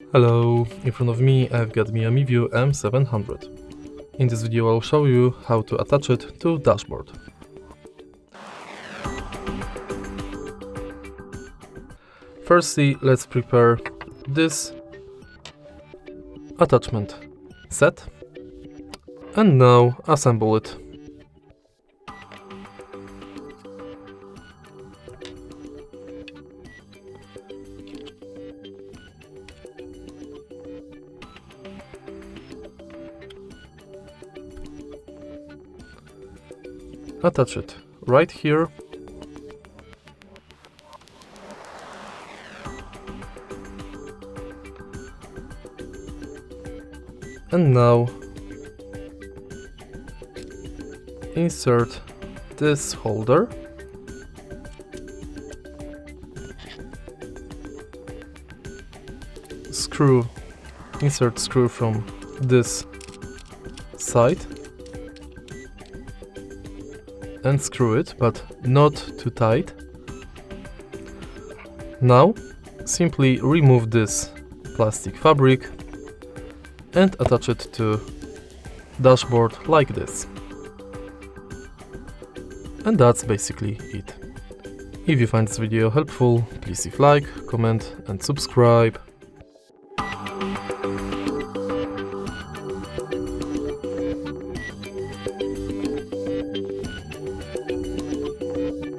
Hello, in front of me I've got a MiVue M700. In this video I'll show you how to attach it to dashboard. Firstly, let's prepare this attachment set and now assemble it. Attach it right here . And now insert this holder . Insert screw from this side and screw it, but not too tight. Now simply remove this plastic fabric and attach it to dashboard like this. And that's basically it. If you find this video helpful, please leave like, comment and subscribe.